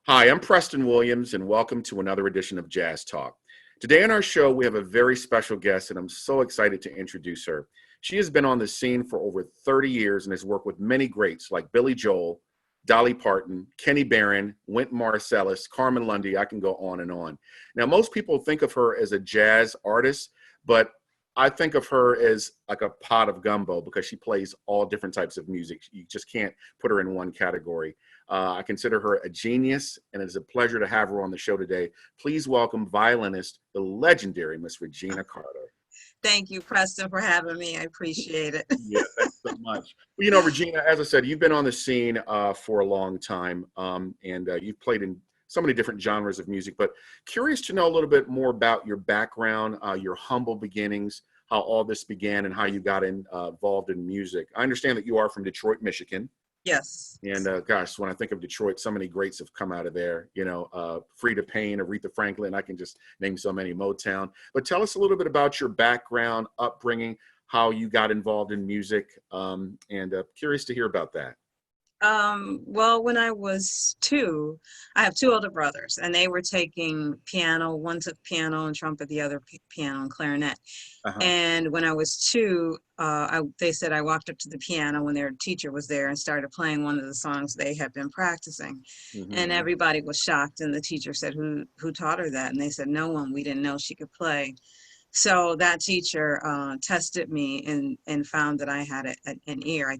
Hi, I'm Preston Williams, and welcome to another edition of Jazz Talk. Today on our show, we have a very special guest, and I'm so excited to introduce her. She has been on the scene for over 30 years and has worked with many greats like Billy Joel, Dolly Parton, Kenny Barron, Wynton Marsalis, Carmen Lundy. I can go on and on. Now, most people think of her as a jazz artist, but I think of her as like a pot of gumbo because she plays all different types of music. You just can't put her in one category. I consider her a genius, and it's a pleasure to have her on the show today. Please welcome violinist, the legendary Miss Regina Carter. Thank you, Preston, for having me. I appreciate it. Yeah, thanks so much. Well, you know, Regina, as I said, you've been on the scene for a long time, and you've played in so many different genres of music, but curious to know a little bit more about your background, your humble beginnings, how all this began, and how you got involved in music. I understand that you are from Detroit, Michigan. Yes. And gosh, when I think of Detroit, so many greats have come out of there, you know, Frida Payne, Aretha Franklin, I can just name so many, Motown. But tell us a little bit about your background, upbringing, how you got involved in music, and curious to hear about that. Well, when I was two, I have two older brothers, and they were taking piano. One took piano and trumpet, the other piano and clarinet. Uh-huh. And when I was two, they said I walked up to the piano when their teacher was there and started playing one of the songs they had been practicing. Mm-hmm. And everybody was shocked, and the teacher said, who taught her that? And they said, no one. We didn't know she could play. So that teacher tested me and found that I had an ear.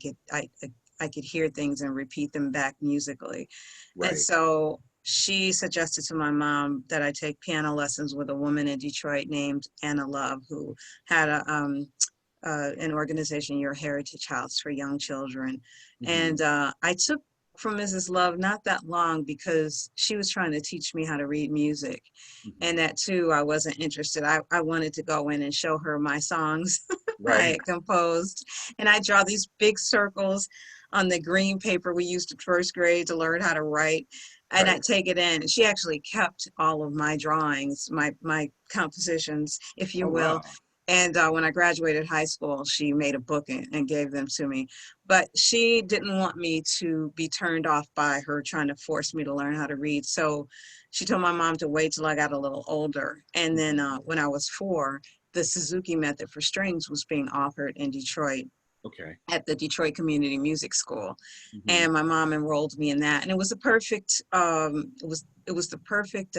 I could hear things and repeat them back musically. Right. And so she suggested to my mom that I take piano lessons with a woman in Detroit named Anna Love, who had an organization, Your Heritage House, for young children. Mm-hmm. And I took from Mrs. Love not that long because she was trying to teach me how to read music. Mm-hmm. And that too, I wasn't interested. I wanted to go in and show her my songs right. I had composed. And I draw these big circles on the green paper we used in first grade to learn how to write. And right. I'd take it in. And she actually kept all of my drawings, my compositions, if you will. Wow. And when I graduated high school, she made a book and gave them to me. But she didn't want me to be turned off by her trying to force me to learn how to read. So she told my mom to wait till I got a little older. And then when I was 4, the Suzuki method for strings was being offered in Detroit. Okay. At the Detroit Community Music School. Mm-hmm. And my mom enrolled me in that. And it was the perfect, it was the perfect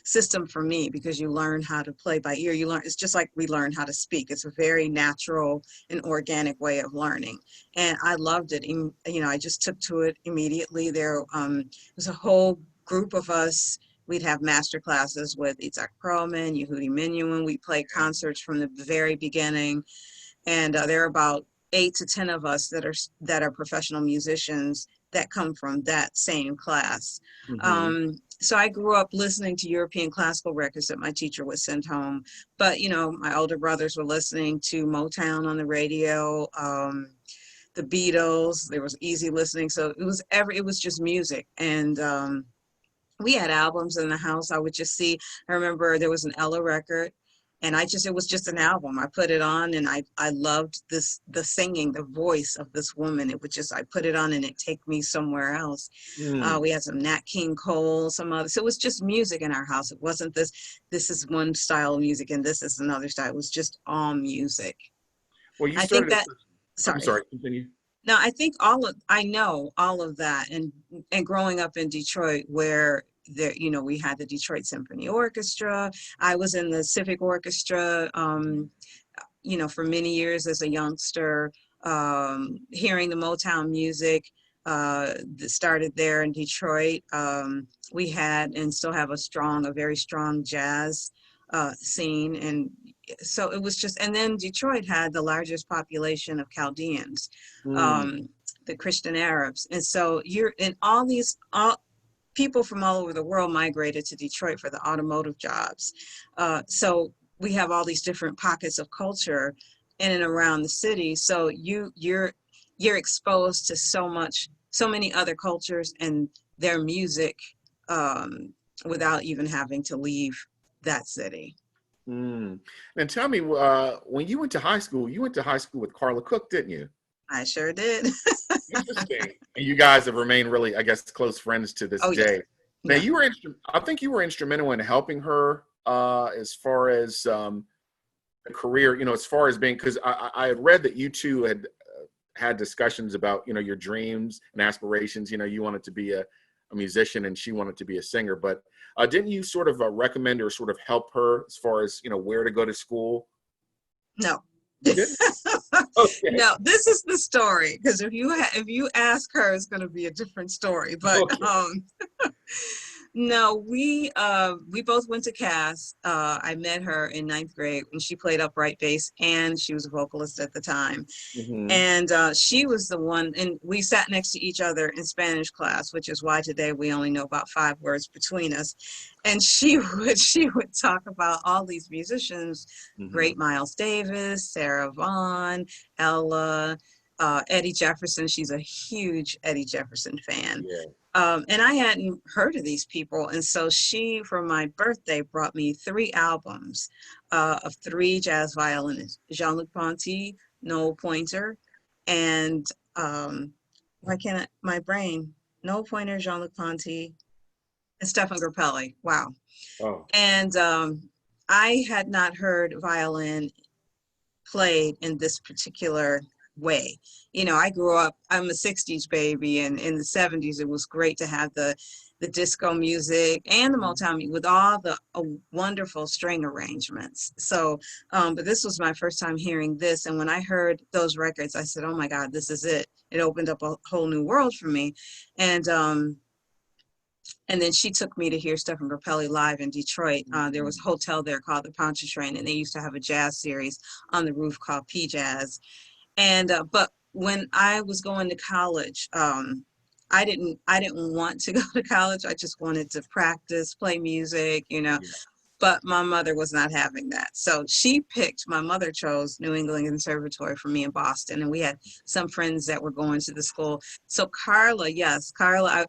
system for me because you learn how to play by ear. You learn, it's just like we learn how to speak. It's a very natural and organic way of learning. And I loved it. And, you know, I just took to it immediately. There was a whole group of us. We'd have master classes with Itzhak Perlman, Yehudi Menuhin. We played concerts from the very beginning. And there are about 8 to 10 of us that are professional musicians that come from that same class. Mm-hmm. So I grew up listening to European classical records that my teacher would send home. But, you know, my older brothers were listening to Motown on the radio, the Beatles. There was easy listening. So it was just music. And we had albums in the house. I would just see, I remember there was an Ella record. And it was just an album. I put it on and I loved the singing, the voice of this woman. It would just, I put it on and it'd take me somewhere else. We had some Nat King Cole, some others. So it was just music in our house. It wasn't this is one style of music and this is another style. It was just all music. Well, you started, I'm sorry, continue. No, I think I know all of that. And growing up in Detroit where there, you know, we had the Detroit Symphony Orchestra. I was in the Civic Orchestra, you know, for many years as a youngster, hearing the Motown music that started there in Detroit. We had and still have a very strong jazz scene. And so it was just, and then Detroit had the largest population of Chaldeans, the Christian Arabs. And so you're in people from all over the world migrated to Detroit for the automotive jobs. So we have all these different pockets of culture in and around the city. So you're exposed to so many other cultures and their music without even having to leave that city. And tell me, when you went to high school with Carla Cook, didn't you? I sure did. Interesting. And you guys have remained really, I guess, close friends to this day. Now Yeah. you were, I think you were instrumental in helping her as far as a career, as far as being, because I had read that you two had discussions about, your dreams and aspirations. You wanted to be a musician and she wanted to be a singer, but didn't you sort of recommend or sort of help her as far as, where to go to school? No. You didn't? Okay. No, this is the story, because if you ask her, it's going to be a different story. But Okay. no, we both went to Cass. I met her in ninth grade when she played upright bass, and she was a vocalist at the time. Hmm. And she was the one, and we sat next to each other in Spanish class, which is why today we only know about 5 words between us. And she would talk about all these musicians, Hmm. great Miles Davis, Sarah Vaughan, Ella, Eddie Jefferson. She's a huge Eddie Jefferson fan. Yeah. And I hadn't heard of these people. And so she, for my birthday, brought me 3 albums of 3 jazz violinists: Jean-Luc Ponty, Noel Pointer, and why can't my brain? Noel Pointer, Jean-Luc Ponty, and Stephane Grappelli. Wow. Oh. And I had not heard violin played in this particular way. I grew up, I'm a 60s baby, and in the 70s, it was great to have the disco music and the Motown with all the wonderful string arrangements. So, but this was my first time hearing this. And when I heard those records, I said, oh my God, this is it. It opened up a whole new world for me. And then she took me to hear Stephane Grappelli live in Detroit. There was a hotel there called the Pontchartrain, and they used to have a jazz series on the roof called P Jazz. And but when I was going to college, I didn't want to go to college. I just wanted to practice, play music, Yeah. But my mother was not having that. So my mother chose New England Conservatory for me in Boston. And we had some friends that were going to the school. So Carla,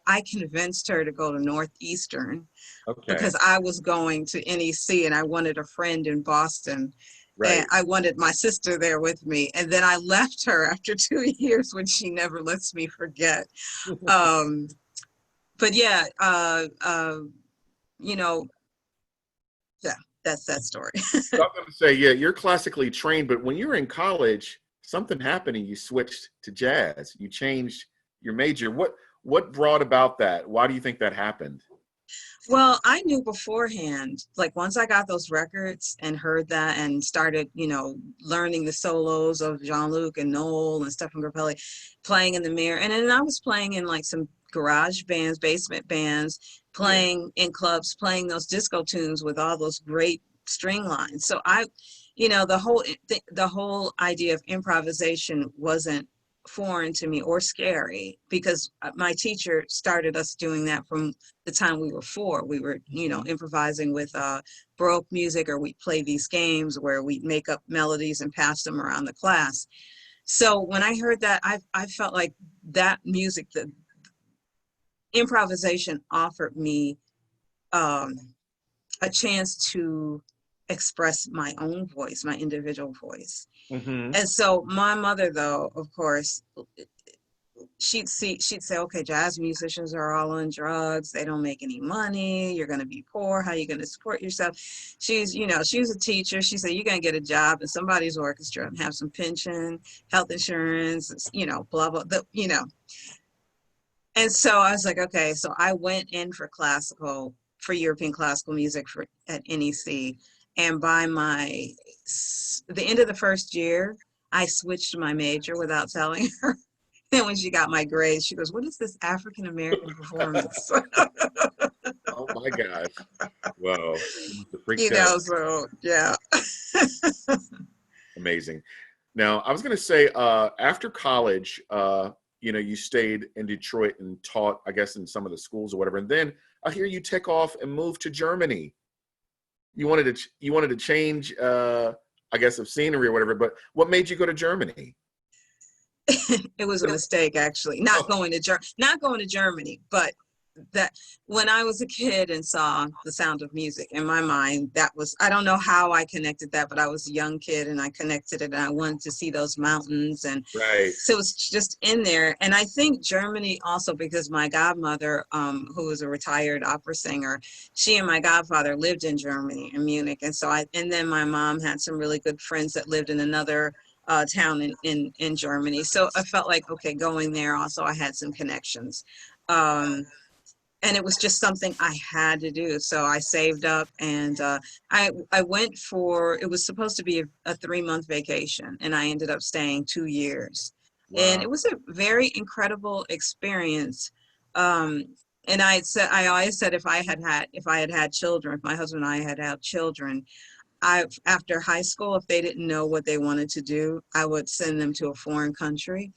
I convinced her to go to Northeastern Okay. because I was going to NEC and I wanted a friend in Boston. And Right. I wanted my sister there with me. And then I left her after 2 years, which she never lets me forget. Um, but yeah, you know, yeah, that's that story. So I'm going to say, yeah, you're classically trained, but when you were in college, something happened and you switched to jazz. You changed your major. What brought about that? Why do you think that happened? Well, I knew beforehand, like once I got those records and heard that and started, learning the solos of Jean-Luc and Noel and Stephane Grappelli, playing in the mirror. And then I was playing in like some garage bands, basement bands, Yeah. playing in clubs, playing those disco tunes with all those great string lines. So the whole idea of improvisation wasn't foreign to me or scary, because my teacher started us doing that from the time we were 4. We were, improvising with Baroque music, or we play these games where we make up melodies and pass them around the class. So when I heard that, I felt like that music, the improvisation, offered me a chance to express my own voice, my individual voice. Hmm. And so my mother, though, of course, she'd say, okay, jazz musicians are all on drugs. They don't make any money. You're going to be poor. How are you going to support yourself? She was a teacher. She said, you're going to get a job in somebody's orchestra and have some pension, health insurance, blah, blah, And so I was like, okay. So I went in for European classical music at NEC. And by the end of the first year, I switched my major without telling her. And when she got my grades, she goes, what is this African American performance? Oh my gosh. Whoa. You must have freaked out. So yeah. Amazing. Now, I was going to say, after college, you stayed in Detroit and taught, I guess, in some of the schools or whatever. And then I hear you take off and move to Germany. You wanted to change, I guess, of scenery or whatever. But what made you go to Germany? It was a mistake, actually, not going to Germany, but that when I was a kid and saw The Sound of Music, in my mind, that was, I don't know how I connected that, but I was a young kid and I connected it, and I wanted to see those mountains. And Right. so it was just in there. And I think Germany also, because my godmother, who was a retired opera singer, she and my godfather lived in Germany, in Munich. And so and then my mom had some really good friends that lived in another town in Germany. So I felt like, okay, going there also, I had some connections. And it was just something I had to do. So I saved up, and I went for, it was supposed to be a 3-month vacation, and I ended up staying 2 years. And Wow. it was a very incredible experience. And I always said, if I had had children, if my husband and I had had children, after high school, if they didn't know what they wanted to do, I would send them to a foreign country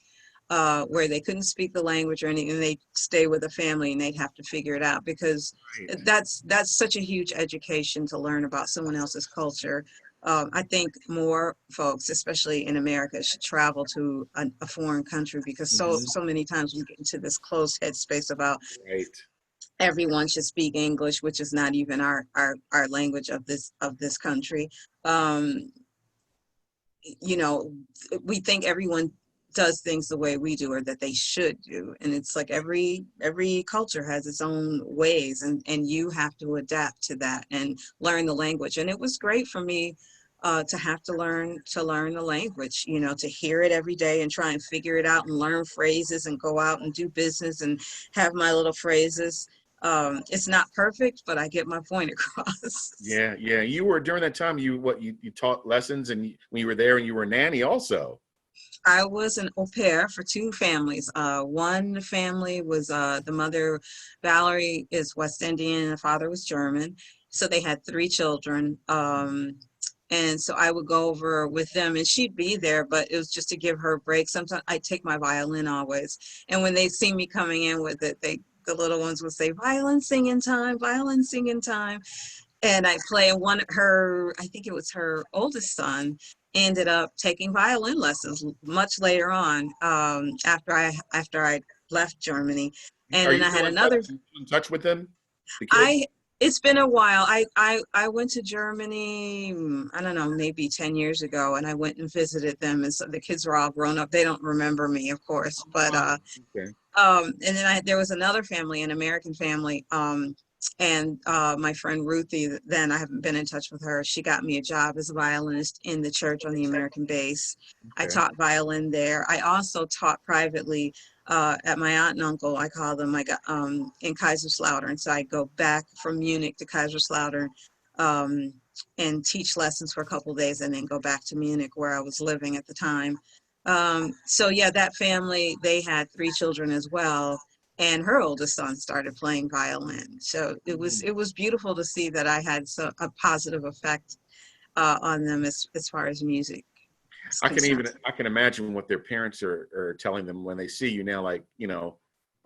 where they couldn't speak the language or anything, and they'd stay with a family and they'd have to figure it out, because Right. that's such a huge education to learn about someone else's culture. I think more folks, especially in America, should travel to a foreign country, because Mhm. so many times we get into this closed headspace about Right. everyone should speak English, which is not even our language of this country. Um, you know, we think everyone does things the way we do, or that they should do, and it's like every culture has its own ways, and you have to adapt to that and learn the language. And it was great for me to have to learn the language, you know, to hear it every day and try and figure it out and learn phrases and go out and do business and have my little phrases. It's not perfect, but I get my point across. Yeah, yeah. You were during that time. You taught lessons, and when you were there, and you were a nanny also. I was an au pair for 2 families. One family was the mother, Valerie, is West Indian, and the father was German. So they had 3 children. And so I would go over with them, and she'd be there, but it was just to give her a break. Sometimes I take my violin always. And when they see me coming in with it, the little ones would say, violin singing time, violin singing time. And I play, and I think it was her oldest son, ended up taking violin lessons much later on, after I left Germany. And Are then you I still had in touch? another, You still in touch with them, the kids? it's been a while. I went to Germany, I don't know, maybe 10 years ago, and I went and visited them. And so the kids were all grown up. They don't remember me, of course, but Oh, okay. and then there was another family, an American family, and my friend Ruthie, then I haven't been in touch with her. She got me a job as a violinist in the church on the American base. I Okay. taught violin there. I also taught privately at my aunt and uncle, I call them, in Kaiserslautern. So I go back from Munich to Kaiserslautern um, and teach lessons for a couple of days, and then go back to Munich, where I was living at the time. So yeah, that family, they had 3 children as well, and her oldest son started playing violin. So it was beautiful to see that I had a positive effect on them as far as music is concerned. I can imagine what their parents are telling them when they see you now. Like,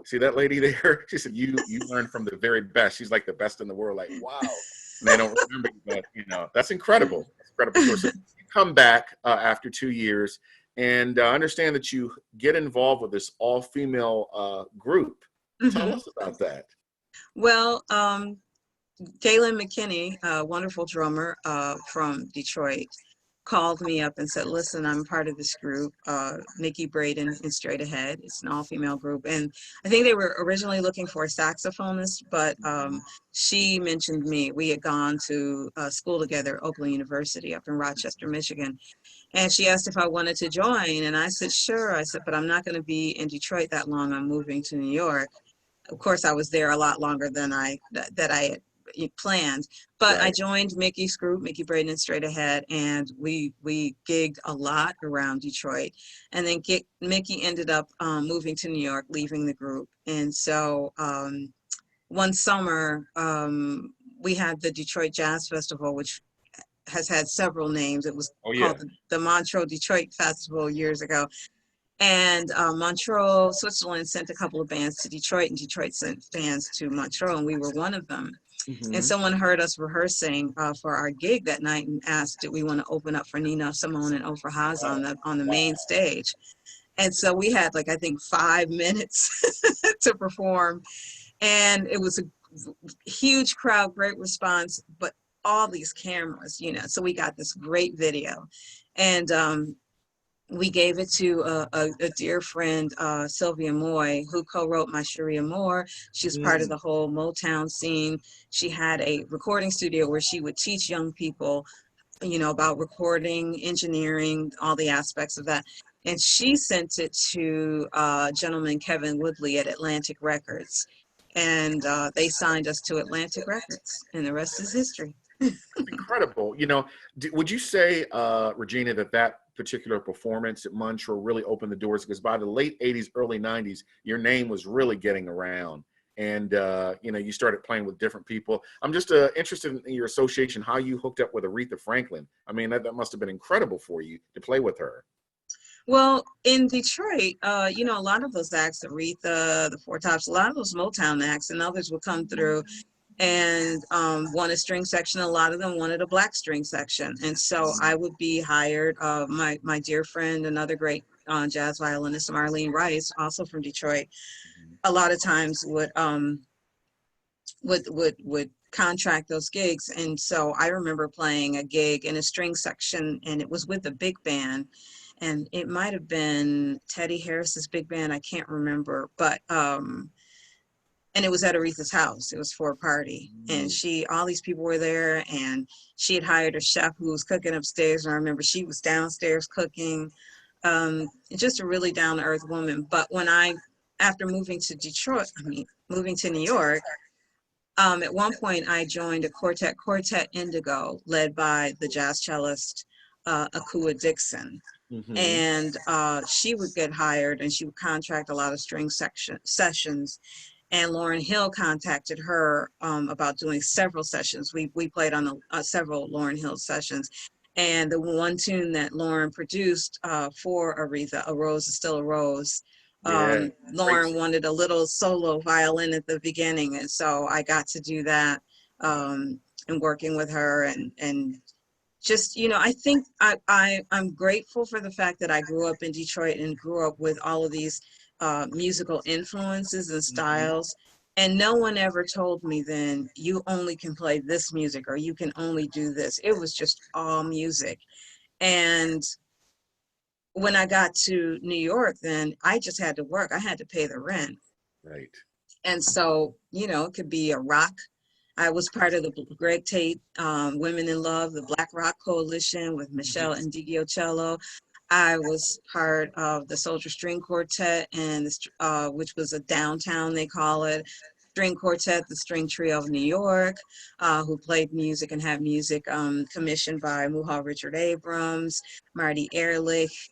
see that lady there? She said, you learned from the very best. She's like the best in the world. Like, wow. And they don't remember you, but that's incredible. That's incredible story. So you come back after 2 years, and understand that you get involved with this all-female group. Tell Mhm. us about that. Well, Galen McKinney, a wonderful drummer from Detroit, called me up and said, listen, I'm part of this group, Nikki Braden and Straight Ahead. It's an all-female group. And I think they were originally looking for a saxophonist, but she mentioned me. We had gone to school together at Oakland University up in Rochester, Michigan. And she asked if I wanted to join. And I said, sure. I said, but I'm not going to be in Detroit that long. I'm moving to New York. Of course, I was there a lot longer than I had planned, but I Right. joined Mickey's group, Mickey Braden and Straight Ahead, and we gigged a lot around Detroit. And then Mickey ended up moving to New York, leaving the group. And so one summer, we had the Detroit Jazz Festival, which has had several names. It was Oh yeah. called the Montreux Detroit Festival years ago. And Montreux, Switzerland sent a couple of bands to Detroit, and Detroit sent bands to Montreux, and we were one of them. And Hmm. someone heard us rehearsing for our gig that night and asked, did we want to open up for Nina Simone and Oprah Haas Wow. on the main stage? And so we had, like, I think 5 minutes to perform. And it was a huge crowd, great response, but all these cameras, you know, so we got this great video. And we gave it to a dear friend, Sylvia Moy, who co-wrote My Cherie Amour. She was part of the whole Motown scene. She had a recording studio where she would teach young people, you know, about recording, engineering, all the aspects of that. And she sent it to gentleman Kevin Woodley at Atlantic Records. And they signed us to Atlantic Records, and the rest is history. Incredible. You know, would you say, Regina, that particular performance at Montreux really opened the doors? Because by the late 80s, early 90s, your name was really getting around. And, you know, you started playing with different people. I'm just interested in your association, how you hooked up with Aretha Franklin. I mean, that must have been incredible for you to play with her. Well, in Detroit, you know, a lot of those acts, Aretha, the Four Tops, a lot of those Motown acts and others would come through and want a string section. A lot of them wanted a black string section. And so I would be hired. My dear friend, another great jazz violinist, Marlene Rice, also from Detroit, a lot of times would contract those gigs. And so I remember playing a gig in a string section, and it was with a big band. And it might have been Teddy Harris's big band. I can't remember, but and it was at Aretha's house. It was for a party, and all these people were there, and she had hired a chef who was cooking upstairs. And I remember she was downstairs cooking, just a really down to earth woman. But after moving to Detroit, moving to New York, at one point I joined a quartet Indigo, led by the jazz cellist, Akua Dixon. And she would get hired, and she would contract a lot of string sessions. And Lauryn Hill contacted her about doing several sessions. We played on several Lauryn Hill sessions. And the one tune that Lauryn produced for Aretha, A Rose Is Still a Rose, Lauryn wanted a little solo violin at the beginning. And so I got to do that, and working with her, and just, you know, I think I'm grateful for the fact that I grew up in Detroit and grew up with all of these musical influences and styles. And no one ever told me then, you only can play this music or you can only do this. It was just all music. And when I got to New York, then I just had to work. I had to pay the rent. Right. And so, you know, it could be a rock. I was part of the Greg Tate Women in Love, the Black Rock Coalition with Michelle and Cello. I was part of the Soldier String Quartet, and which was a downtown, they call it, string quartet, the String Trio of New York, who played music and had music commissioned by Muhal Richard Abrams, Marty Ehrlich,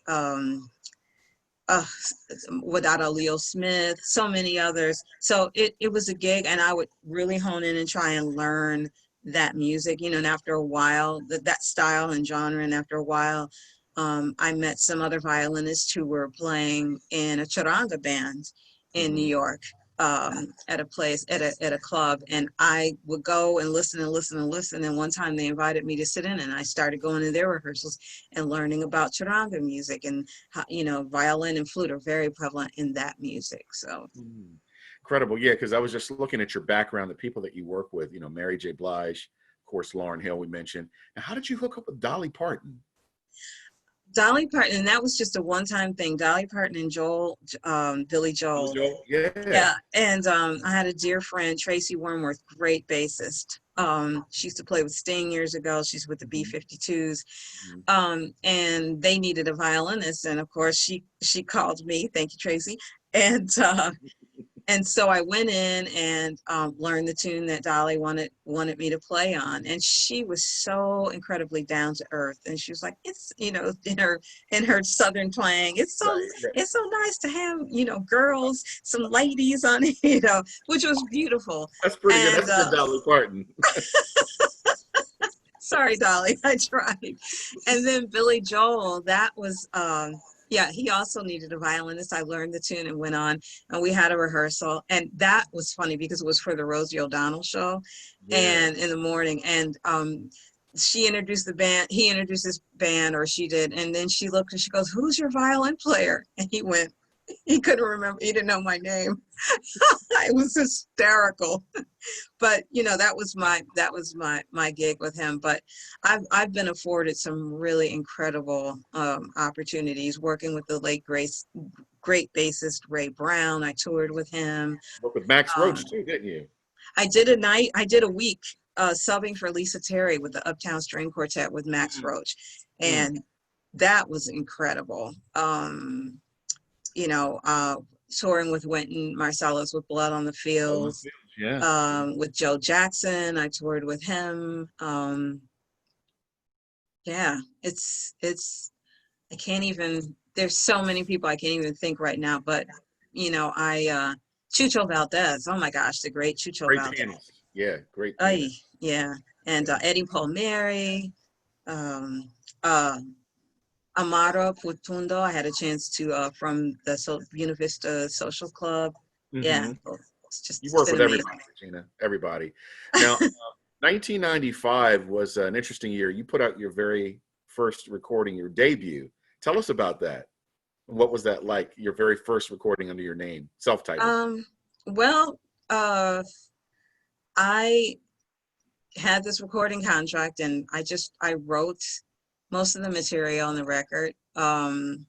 Wadada Leo Smith, so many others. So it was a gig, and I would really hone in and try and learn that music, you know, and after a while, that style and genre, and after a while, I met some other violinists who were playing in a charanga band in New York, at a club, and I would go and listen and listen and listen. And one time they invited me to sit in, and I started going to their rehearsals and learning about charanga music, and how, you know, violin and flute are very prevalent in that music. So incredible. Yeah, because I was just looking at your background, the people that you work with, you know, Mary J. Blige, of course, Lauryn Hill we mentioned. Now, how did you hook up with Dolly Parton? Dolly Parton, and that was just a one-time thing. Dolly Parton and Billy Joel. Yeah. And I had a dear friend, Tracy Wormworth, great bassist. She used to play with Sting years ago. She's with the B-52s. And they needed a violinist. And of course, she called me. Thank you, Tracy. And so I went in and learned the tune that Dolly wanted me to play on. And she was so incredibly down to earth. And she was like, it's, you know, in her Southern twang, it's so nice to have, you know, girls, some ladies on it, you know, which was beautiful. That's pretty good. That's good, Dolly Parton. Sorry, Dolly, I tried. And then Billy Joel, that was, yeah, he also needed a violinist. I learned the tune and went on, and we had a rehearsal. And that was funny because it was for the Rosie O'Donnell show, and in the morning. And she introduced the band, he introduced his band, or she did. And then she looked and she goes, "Who's your violin player?" And he went, He couldn't remember. He didn't know my name. It was hysterical. But you know, that was my gig with him. But I've been afforded some really incredible opportunities working with the late great bassist Ray Brown. I toured with him. Worked with Max Roach Um, too, didn't you? I did a week subbing for Lisa Terry with the Uptown String Quartet with Max Mm, Roach, mm. and that was incredible. You know, touring with Wynton Marsalis with Blood on the Oh, my Fields, fields, yeah. with Joe Jackson, I toured with him. Yeah, I can't even, there's so many people I can't even think right now, but you know, Chucho Valdez, oh my gosh, the great Chucho Great Valdez. pianist. Yeah, great Ay, pianist. yeah. And Yeah. Eddie Palmieri, um, uh, Amaro Putundo, I had a chance to, from the Buena Vista Social Club. Yeah, Hmm. well, You it's work been with amazing. everybody, Regina. Everybody. Now, 1995 was an interesting year. You put out your very first recording, your debut. Tell us about that. What was that like? Your very first recording under your name, self-titled. Um, well, uh, I had this recording contract and I wrote most of the material on the record. And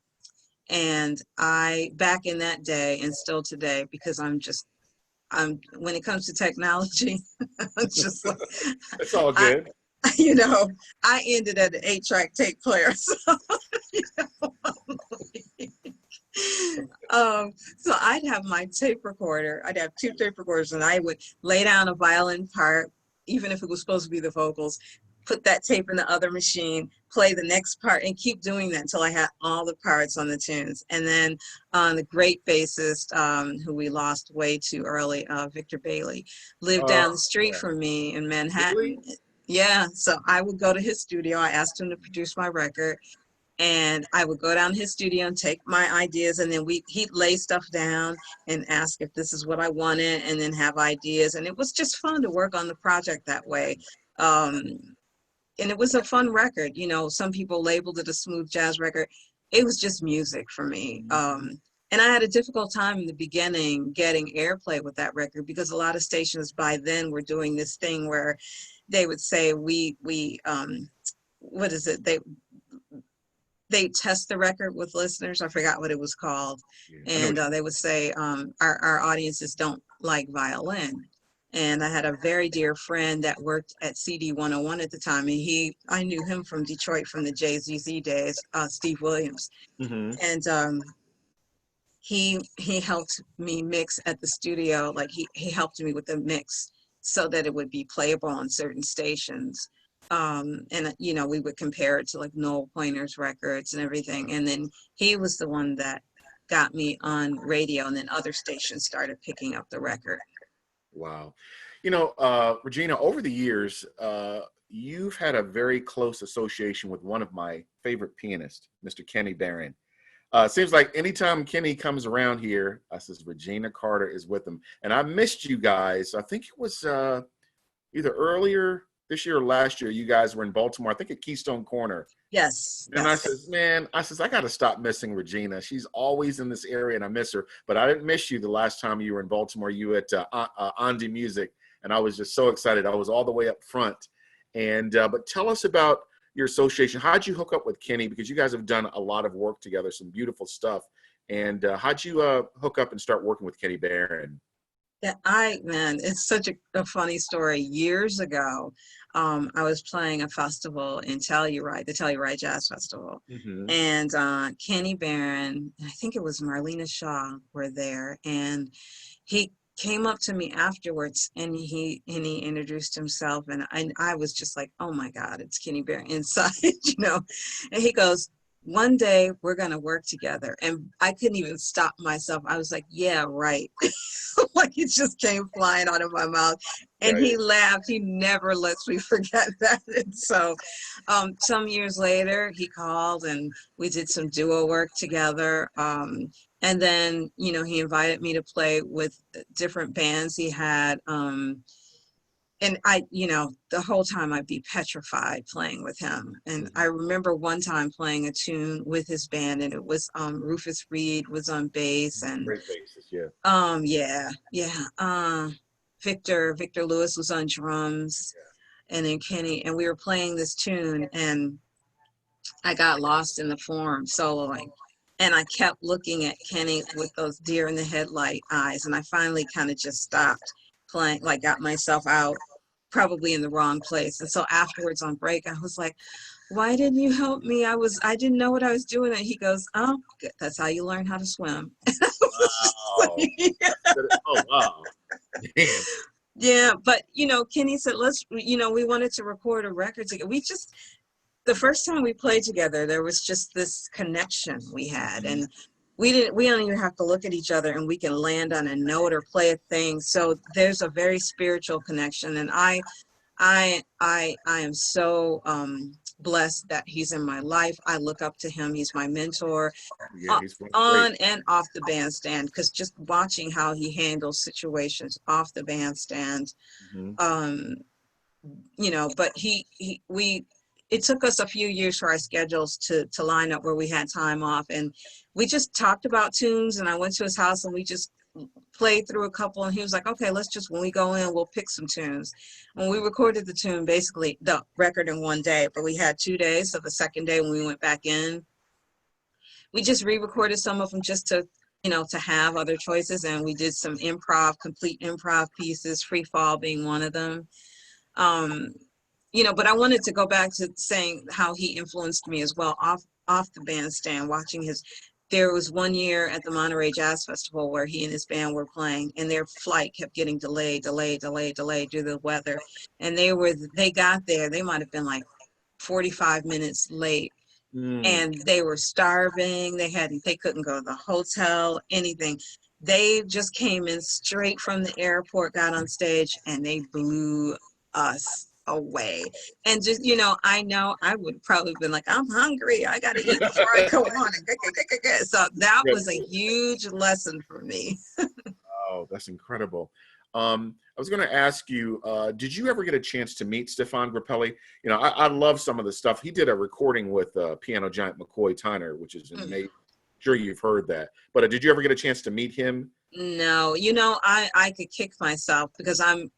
back in that day and still today, because when it comes to technology, it's just like, It's all I, good. you know, I ended at an 8-track tape player. So, you know, so I'd have my tape recorder. I'd have 2 tape recorders, and I would lay down a violin part, even if it was supposed to be the vocals, put that tape in the other machine, play the next part, and keep doing that until I had all the parts on the tunes. And then the great bassist, who we lost way too early, Victor Bailey, lived Uh, down the street yeah. from me in Manhattan. Really? Yeah, so I would go to his studio. I asked him to produce my record, and I would go down to his studio and take my ideas, and then he'd lay stuff down and ask if this is what I wanted, and then have ideas. And it was just fun to work on the project that way. Um, and it was a fun record. You know, some people labeled it a smooth jazz record. It was just music for me. And I had a difficult time in the beginning getting airplay with that record, because a lot of stations by then were doing this thing where they would say, what is it? They test the record with listeners. I forgot what it was called. Yeah, I know And what you they would say, our audiences don't like violin. And I had a very dear friend that worked at CD 101 at the time. And I knew him from Detroit from the JZZ days, Steve Williams. mean. Hmm. And he helped me mix at the studio. Like he helped me with the mix so that it would be playable on certain stations. And you know, we would compare it to like Noel Pointer's records and everything. And then he was the one that got me on radio, and then other stations started picking up the record. Wow. Regina, over the years, you've had a very close association with one of my favorite pianists, Mr. Kenny Barron. Seems like anytime Kenny comes around here, I says Regina Carter is with him. And I missed you guys. I think it was either earlier this year or last year. You guys were in Baltimore, I think at Keystone Corner. Yes, And I yes. says, man, I got to stop missing Regina. She's always in this area and I miss her. But I didn't miss you the last time you were in Baltimore. You were at Andy Music. And I was just so excited. I was all the way up front. And but tell us about your association. How'd you hook up with Kenny? Because you guys have done a lot of work together, some beautiful stuff. And how'd you hook up and start working with Kenny Barron? Yeah, man, it's such a funny story. Years ago, I was playing a festival in Telluride, the Telluride Jazz Festival, Hmm. and Kenny Barron, I think it was Marlena Shaw, were there, and he came up to me afterwards, and he introduced himself, and I was just like, oh my God, it's Kenny Barron inside, you know, and he goes, one day we're gonna work together, and I couldn't even stop myself. I was like, yeah, right. Like it just came flying out of my mouth, and Right. he laughed. He never lets me forget that. And so some years later he called and we did some duo work together, and then you know he invited me to play with different bands he had, and the whole time I'd be petrified playing with him. And I remember one time playing a tune with his band, and it was Rufus Reed was on bass, and Great bassist, yeah. Victor Lewis was on drums, and then Kenny, and we were playing this tune, and I got lost in the form soloing. And I kept looking at Kenny with those deer in the headlight eyes. And I finally kind of just stopped playing, like got myself out, probably in the wrong place. And so afterwards on break, I was like, why didn't you help me? I didn't know what I was doing. And he goes, oh, that's how you learn how to swim. Wow. Oh, wow. Damn. Yeah, but Kenny said, we wanted to record a record together. The first time we played together, there was just this connection we had, and we don't even have to look at each other, and we can land on a note or play a thing. So there's a very spiritual connection, and I am so blessed that he's in my life. I look up to him. He's my mentor, Yeah, he's on great. and off the bandstand, because just watching how he handles situations off the bandstand, but it took us a few years for our schedules to line up where we had time off, and we just talked about tunes, and I went to his house and we just played through a couple, and he was like, okay, when we go in, we'll pick some tunes. When we recorded the tune, basically the record in one day, but we had 2 days. So the second day when we went back in, we just re-recorded some of them just to have other choices, and we did some complete improv pieces, Free Fall being one of them. But I wanted to go back to saying how he influenced me as well off the bandstand, watching there was one year at the Monterey Jazz Festival where he and his band were playing, and their flight kept getting delayed due to the weather. And they got there, they might have been like 45 minutes late. And they were starving. They couldn't go to the hotel, anything. They just came in straight from the airport, got on stage, and they blew us away. And just, I know I would probably been like, I'm hungry, I gotta eat before I go on. So that was a huge lesson for me. Oh, that's incredible. I was going to ask you, did you ever get a chance to meet Stephane Grappelli? I love some of the stuff. He did a recording with piano giant McCoy Tyner, which is amazing. Sure, you've heard that. But did you ever get a chance to meet him? No, I could kick myself because I'm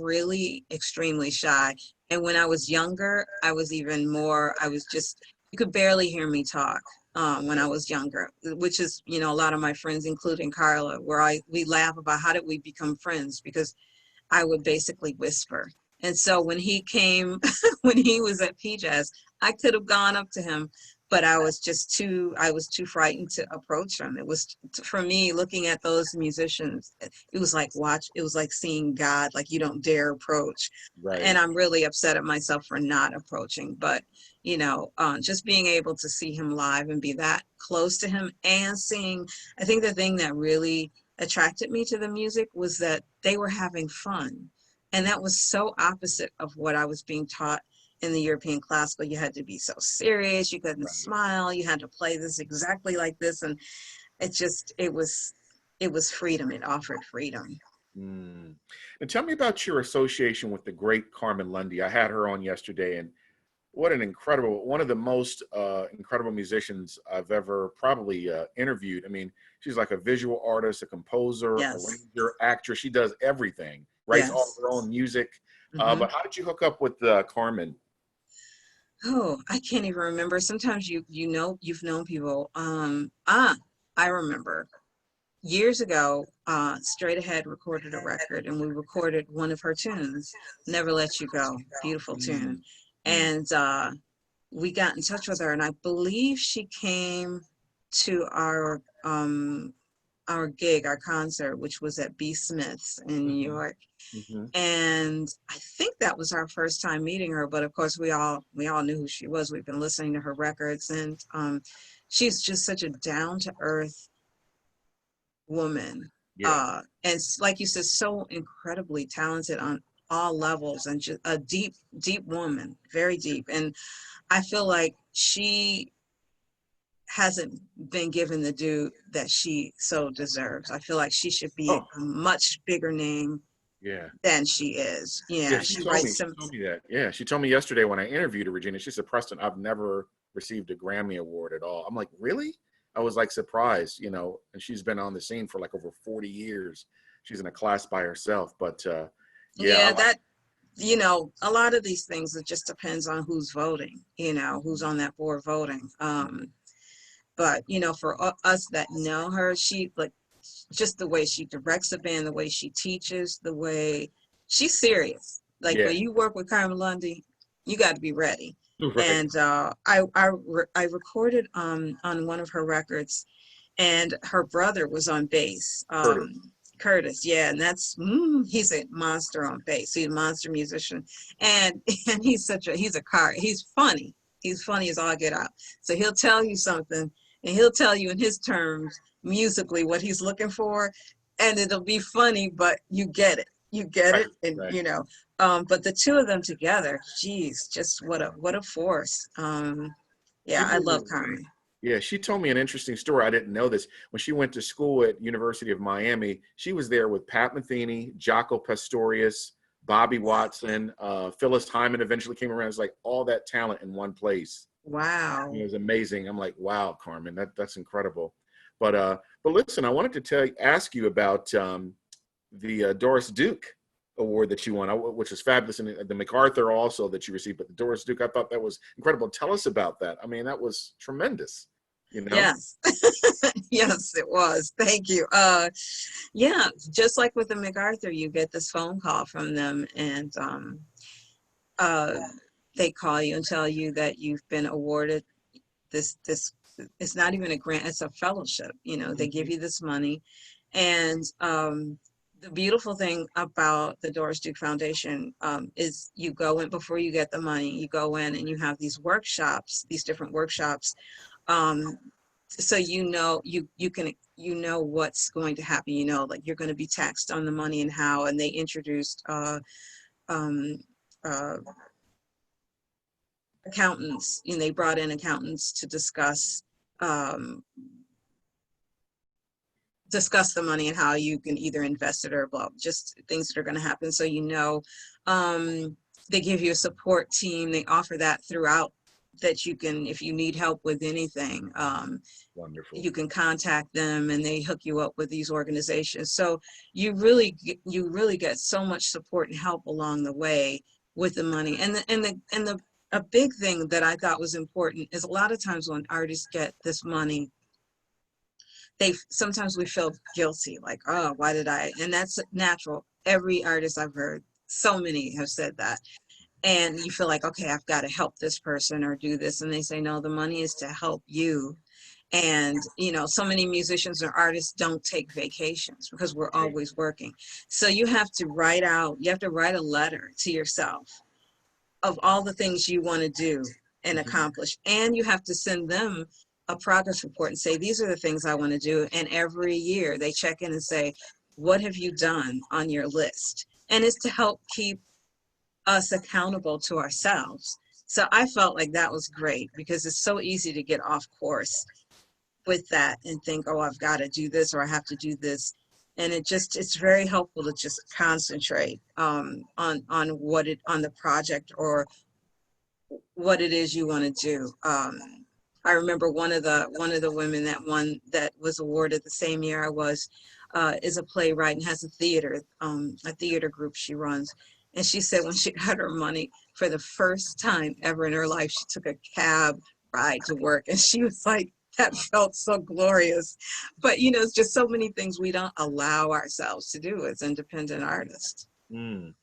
really extremely shy. And when I was younger, I was even more, you could barely hear me talk when I was younger, which is, a lot of my friends, including Carla, we laugh about how did we become friends, because I would basically whisper. And so when he came, when he was at PJazz, I could have gone up to him, but I was too frightened to approach him. It was, for me, looking at those musicians, it was like seeing God, like you don't dare approach. Right. And I'm really upset at myself for not approaching, but just being able to see him live and be that close to him, and I think the thing that really attracted me to the music was that they were having fun. And that was so opposite of what I was being taught in the European classical. You had to be so serious, you couldn't smile, you had to play this exactly like this. And it was freedom. It offered freedom. And tell me about your association with the great Carmen Lundy. I had her on yesterday, and what one of the most incredible musicians I've ever probably interviewed. I mean, she's like a visual artist, a composer, a arranger, actress. She does everything, writes all of her own music. But how did you hook up with Carmen? Oh, I can't even remember. Sometimes you've known people. I remember years ago, Straight Ahead recorded a record, and we recorded one of her tunes, Never Let You Go, beautiful tune. And we got in touch with her, and I believe she came to our gig, our concert, which was at B. Smith's in New York. And I think that was our first time meeting her, but of course we all knew who she was. We've been listening to her records, and she's just such a down-to-earth woman. And like you said, so incredibly talented on all levels, and just a deep woman, very deep. And I feel like she hasn't been given the due that she so deserves. I feel like she should be a much bigger name Yeah. than she is. Yeah, Yeah, she she told me. writes She some. told me that. Yeah, she told me yesterday when I interviewed her, Regina. She said, "Preston, I've never received a Grammy award at all." I'm like, "Really?" I was like surprised, you know. And she's been on the scene for like over 40 years. She's in a class by herself. But yeah, I Yeah, like. that, a lot of these things, it just depends on who's voting, who's on that board voting. But for us that know her, she like just the way she directs the band, the way she teaches, the way she's serious. Like Yeah, when you work with Carmen Lundy, you got to be ready. right. And I recorded on one of her records, and her brother was on bass. Curtis. Curtis, yeah, and he's a monster on bass. He's a monster musician, and and he's funny. He's funny as all get out. So he'll tell you something, and he'll tell you in his terms musically what he's looking for, and it'll be funny, but you get it. You get Right, it, and right. But the two of them together, geez, just what a force. She Yeah, I did. love Carmen. Yeah, she told me an interesting story. I didn't know this. When she went to school at University of Miami, she was there with Pat Metheny, Jaco Pastorius, Bobby Watson, Phyllis Hyman eventually came around. It's like all that talent in one place. It Wow. was amazing. I'm like, wow, Carmen, that's incredible. But listen, I wanted to ask you about the Doris Duke Award that you won, which was fabulous, and the MacArthur also that you received. But the Doris Duke, I thought that was incredible. Tell us about that. I mean, that was tremendous. You know? Yes. Yes, it was. Thank you. Yeah, just like with the MacArthur, you get this phone call from them, and uh, they call you and tell you that you've been awarded this. It's not even a grant; it's a fellowship. They give Mhm. you this money, and the beautiful thing about the Doris Duke Foundation is you go in before you get the money. You go in and you have these workshops, these different workshops. Um, so you can what's going to happen, like you're going to be taxed on the money and how, and they introduced um uh accountants, and they brought in accountants to um discuss the money and how you can either invest it or blah, just things that are going to happen. So um they give you a support team. They offer that throughout, that you can, if you need help with anything, Wonderful. you can contact them and they hook you up with these organizations. So you really get so much support and help along the way with the money. And a big thing that I thought was important is a lot of times when artists get this money, sometimes we feel guilty, like, oh, why did I? And that's natural. Every artist I've heard, so many have said that. And you feel like, okay, I've got to help this person or do this. And they say, no, the money is to help you. And so many musicians or artists don't take vacations because we're Right. always working. So you have to write a letter to yourself of all the things you want to do and Mhm. accomplish, and you have to send them a progress report and say, these are the things I want to do. And every year they check in and say, what have you done on your list? And it's to help keep us accountable to ourselves. So I felt like that was great, because it's so easy to get off course with that and think, oh, I've got to do this or I have to do this. And it's very helpful to just concentrate on the project or what it is you want to do. I remember one of the women that was awarded the same year I was, is a playwright and has a theater group she runs. And she said when she got her money for the first time ever in her life, she took a cab ride to work, and she was like, that felt so glorious. But it's just so many things we don't allow ourselves to do as independent artists. Mm.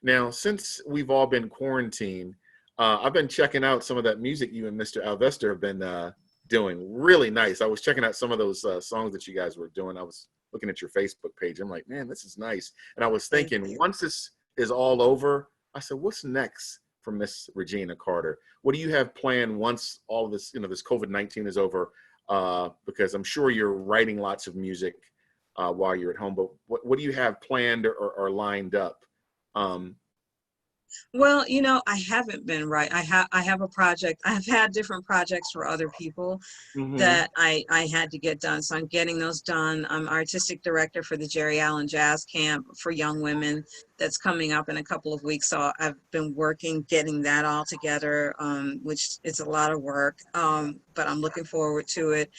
Now, since we've all been quarantined, I've been checking out some of that music you and Mr. Alvester have been doing. Really nice. I was checking out some of those songs that you guys were doing. I was looking at your Facebook page. I'm like, man, this is nice. And I was Thank thinking, you. once this is all over, I said, what's next for Miss Regina Carter? What do you have planned once all of this, this COVID-19 is over? Because I'm sure you're writing lots of music while you're at home. But what do you have planned or lined up? Um, Well, you know, I haven't been right. I have a project. I've had different projects for other people Mm-hmm. that I had to get done. So I'm getting those done. I'm artistic director for the Jerry Allen Jazz Camp for young women that's coming up in a couple of weeks. So I've been working getting that all together, which is a lot of work, but I'm looking forward to it.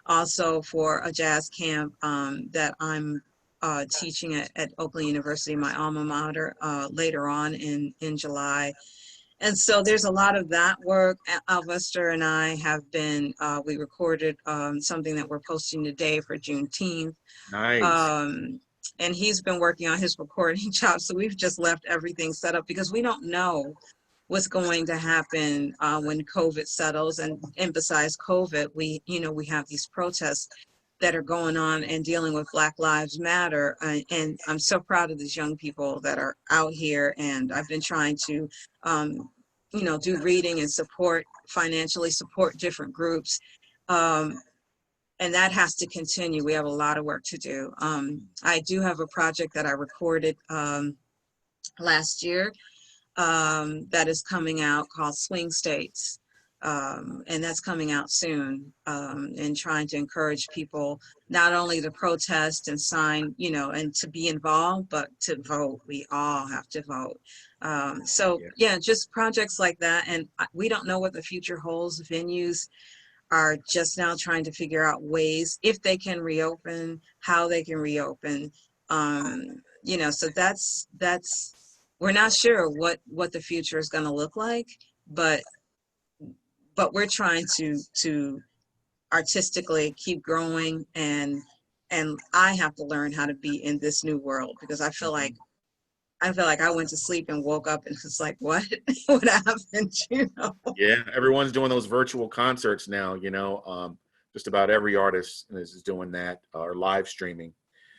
Also for a jazz camp that I'm teaching at Oakland University, my alma mater, later on in July. And so there's a lot of that work. Alvester and I have been, we recorded something that we're posting today for Juneteenth. Nice. Um, and he's been working on his recording job. So we've just left everything set up because we don't know what's going to happen when COVID settles. And besides COVID, we have these protests that are going on and dealing with Black Lives Matter. And I'm so proud of these young people that are out here. And I've been trying to, do reading and financially support different groups. Um, and that has to continue. We have a lot of work to do. I do have a project that I recorded last year that is coming out called Swing States. And that's coming out soon, and trying to encourage people not only to protest and sign, and to be involved, but to vote. We all have to vote. So Yeah. yeah, just projects like that. And we don't know what the future holds. Venues are just now trying to figure out ways, if they can reopen, how they can reopen. So that's we're not sure what the future is going to look like, but we're trying to artistically keep growing, and I have to learn how to be in this new world, because Mhm. I feel like I went to sleep and woke up and it's like, what what happened, Yeah, everyone's doing those virtual concerts now, just about every artist is doing that, or live streaming.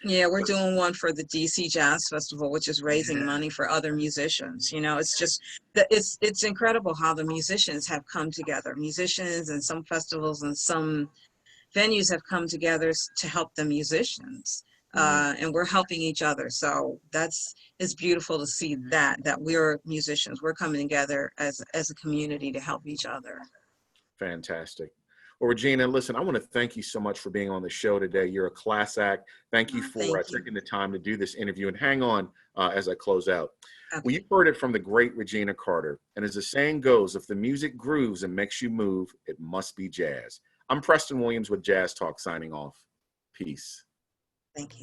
Yeah, we're But doing one for the DC Jazz Festival, which is raising yeah, money for other musicians. It's just that it's incredible how the musicians have come together. Musicians and some festivals and some venues have come together to help the musicians, mhm, and we're helping each other. So it's beautiful to see that we're musicians. We're coming together as a community to help each other. fantastic. Well, Regina, listen, I want to thank you so much for being on the show today. You're a class act. Thank you for Thank you. taking the time to do this interview. And hang on as I close out. Well, you Okay. heard it from the great Regina Carter. And as the saying goes, if the music grooves and makes you move, it must be jazz. I'm Preston Williams with Jazz Talk signing off. Peace. Thank you.